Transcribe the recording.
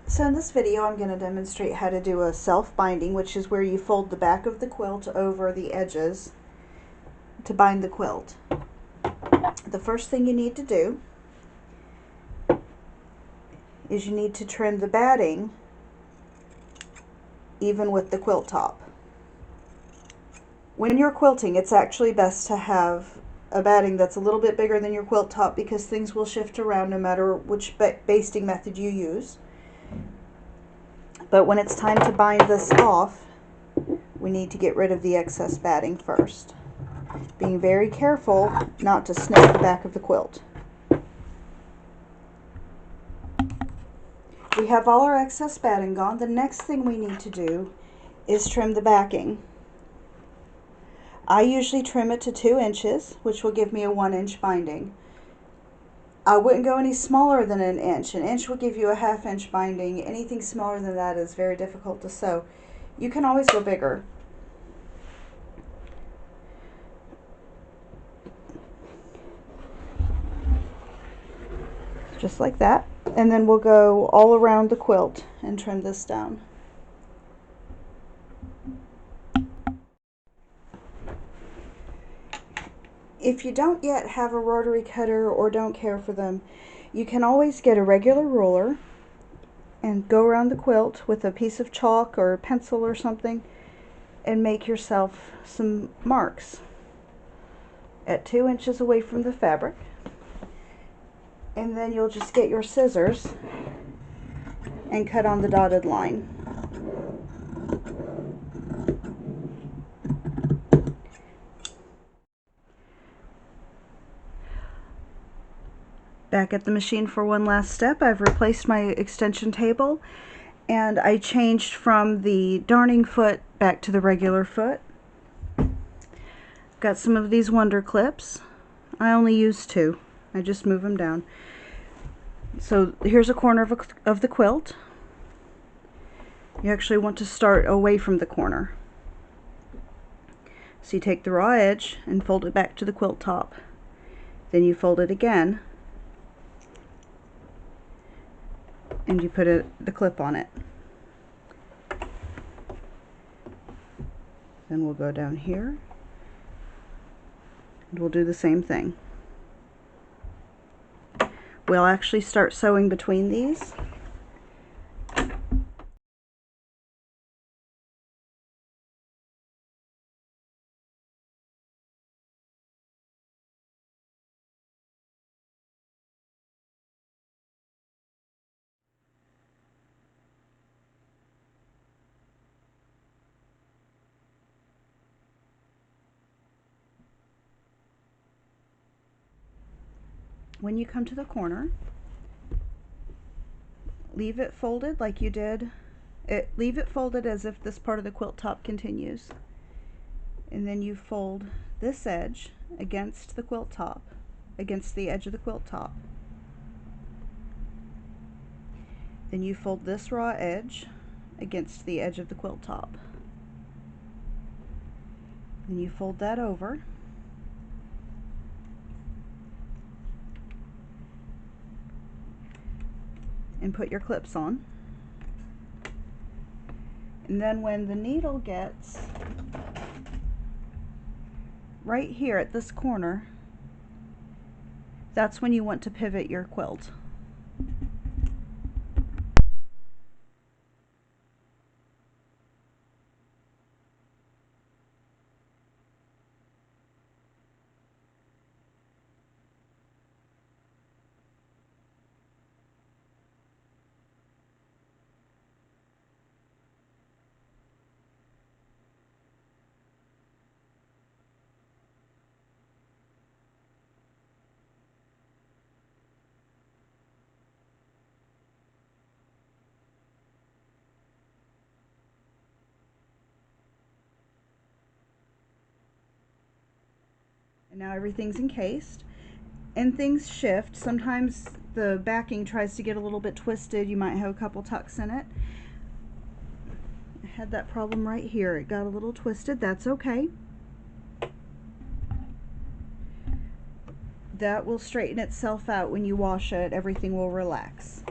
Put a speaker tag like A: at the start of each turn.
A: So in this video I'm going to demonstrate how to do a self-binding, which is where you fold the back of the quilt over the edges to bind the quilt. The first thing you need to do is you need to trim the batting even with the quilt top. When you're quilting, it's actually best to have a batting that's a little bit bigger than your quilt top because things will shift around no matter which basting method you use. But when it's time to bind this off, we need to get rid of the excess batting first, being very careful not to snip the back of the quilt. We have all our excess batting gone. The next thing we need to do is trim the backing. I usually trim it to 2 inches, which will give me a 1-inch binding. I wouldn't go any smaller than an inch. An inch will give you a 1/2 inch binding. Anything smaller than that is very difficult to sew. You can always go bigger. Just like that. And then we'll go all around the quilt and trim this down. If you don't yet have a rotary cutter or don't care for them, you can always get a regular ruler and go around the quilt with a piece of chalk or a pencil or something and make yourself some marks at 2 inches away from the fabric. And then you'll just get your scissors and cut on the dotted line. Back at the machine for one last step, I've replaced my extension table and I changed from the darning foot back to the regular foot. Got some of these Wonder Clips. I only use 2. I just move them down. So here's a corner of the quilt. You actually want to start away from the corner. So you take the raw edge and fold it back to the quilt top. Then you fold it again and you put the clip on it. Then we'll go down here and we'll do the same thing. We'll actually start sewing between these. When you come to the corner, leave it folded like you did. Leave it folded as if this part of the quilt top continues. And then you fold this edge against the quilt top, against the edge of the quilt top. Then you fold this raw edge against the edge of the quilt top. Then you fold that over. And put your clips on. And then when the needle gets right here at this corner, that's when you want to pivot your quilt. And now everything's encased and things shift. Sometimes the backing tries to get a little bit twisted. You might have a couple tucks in it. I had that problem right here. It got a little twisted. That's okay. That will straighten itself out when you wash it. Everything will relax.